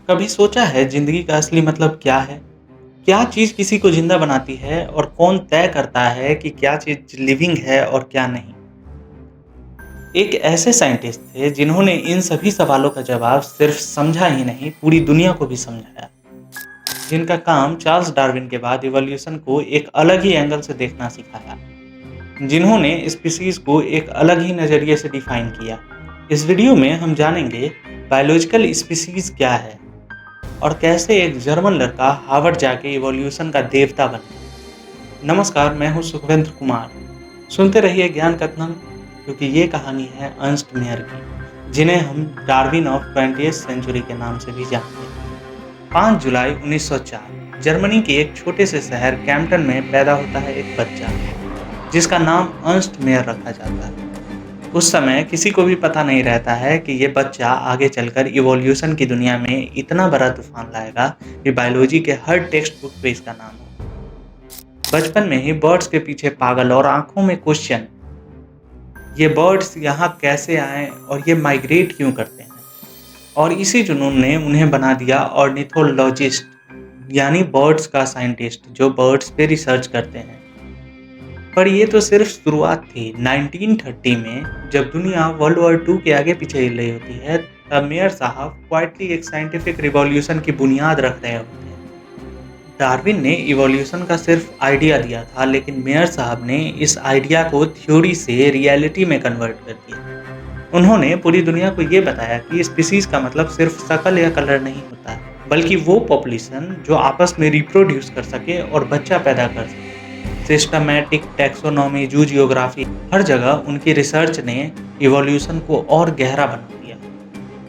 कभी सोचा है जिंदगी का असली मतलब क्या है? क्या चीज़ किसी को जिंदा बनाती है और कौन तय करता है कि क्या चीज़ लिविंग है और क्या नहीं? एक ऐसे साइंटिस्ट थे जिन्होंने इन सभी सवालों का जवाब सिर्फ समझा ही नहीं, पूरी दुनिया को भी समझाया। जिनका काम चार्ल्स डार्विन के बाद इवोल्यूशन को एक अलग ही एंगल से देखना सिखाया। जिन्होंने स्पीसीज को एक अलग ही नज़रिए से डिफाइन किया। इस वीडियो में हम जानेंगे बायोलॉजिकल स्पीसीज क्या है और कैसे एक जर्मन लड़का हार्वर्ड जाके इवोल्यूशन का देवता बन गया। नमस्कार, मैं हूं सुखवेंद्र कुमार। सुनते रहिए ज्ञान कथनम, क्योंकि ये कहानी है अर्नस्ट मेयर की, जिन्हें हम डार्विन ऑफ 20th सेंचुरी के नाम से भी जानते हैं। 5 जुलाई 1904 जर्मनी के एक छोटे से शहर कैम्पटन में पैदा होता है एक बच्चा, जिसका नाम अर्नस्ट मेयर रखा जाता है। उस समय किसी को भी पता नहीं रहता है कि ये बच्चा आगे चलकर इवोल्यूशन की दुनिया में इतना बड़ा तूफान लाएगा कि बायोलॉजी के हर टेक्स्ट बुक पे इसका नाम हो। बचपन में ही बर्ड्स के पीछे पागल और आंखों में क्वेश्चन, ये बर्ड्स यहाँ कैसे आए और ये माइग्रेट क्यों करते हैं। और इसी जुनून ने उन्हें बना दिया ऑर्निथोलॉजिस्ट, यानी बर्ड्स का साइंटिस्ट जो बर्ड्स पे रिसर्च करते हैं। पर ये तो सिर्फ शुरुआत थी। 1930 में जब दुनिया वर्ल्ड वॉर 2 के आगे पीछे हिल रही होती है, तब मेयर साहब क्वाइटली एक साइंटिफिक रिवॉल्यूशन की बुनियाद रख रहे होते हैं। डार्विन ने इवोल्यूशन का सिर्फ आइडिया दिया था, लेकिन मेयर साहब ने इस आइडिया को थ्योरी से रियलिटी में कन्वर्ट कर दिया। उन्होंने पूरी दुनिया को ये बताया कि स्पीसीज का मतलब सिर्फ शक्ल या कलर नहीं होता है, बल्कि वो पॉपुलेशन जो आपस में रिप्रोड्यूस कर सके और बच्चा पैदा कर सके। सिस्टमैटिक टैक्सोनॉमी, जू जियोग्राफी, हर जगह उनकी रिसर्च ने इवोल्यूशन को और गहरा बना दिया।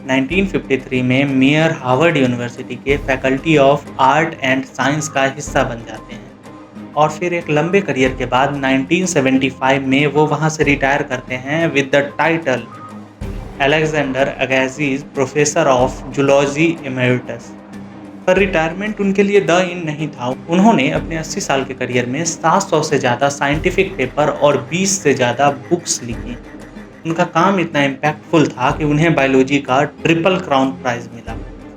1953 में मेयर हार्वर्ड यूनिवर्सिटी के faculty of art and science का हिस्सा बन जाते हैं और फिर एक लंबे करियर के बाद 1975 में वो वहाँ से रिटायर करते हैं with the title Alexander Agassiz professor of zoology emeritus. पर रिटायरमेंट उनके लिए द एंड नहीं था। उन्होंने अपने 80 साल के करियर में 700 से ज़्यादा साइंटिफिक पेपर और 20 से ज़्यादा बुक्स लिखी। उनका काम इतना इम्पैक्टफुल था कि उन्हें बायोलॉजी का ट्रिपल क्राउन प्राइज़ मिला।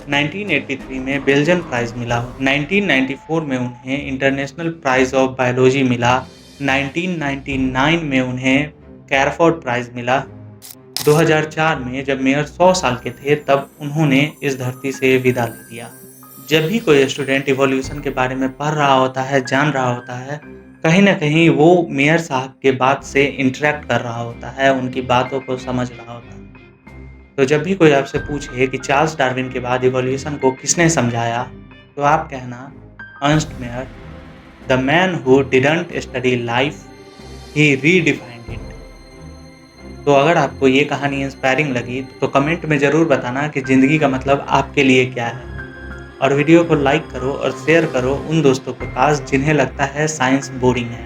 1983 में बेल्जियन प्राइज़ मिला। 1994 में उन्हें इंटरनेशनल प्राइज़ ऑफ बायोलॉजी मिला। 1999 में उन्हें कैरफोर्ड प्राइज़ मिला। 2004 में जब मेयर 100 साल के थे, तब उन्होंने इस धरती से विदा ले लिया। जब भी कोई स्टूडेंट इवोल्यूशन के बारे में पढ़ रहा होता है, जान रहा होता है, कहीं ना कहीं वो मेयर साहब के बात से इंटरेक्ट कर रहा होता है, उनकी बातों को समझ रहा होता है। तो जब भी कोई आपसे पूछे कि चार्ल्स डार्विन के बाद इवोल्यूशन को किसने समझाया, तो आप कहना Ernst Mayr, the man who didn't study life, he redefined it. तो अगर आपको ये कहानी इंस्पायरिंग लगी तो कमेंट में ज़रूर बताना कि ज़िंदगी का मतलब आपके लिए क्या है। और वीडियो को लाइक करो और शेयर करो उन दोस्तों के पास जिन्हें लगता है साइंस बोरिंग है।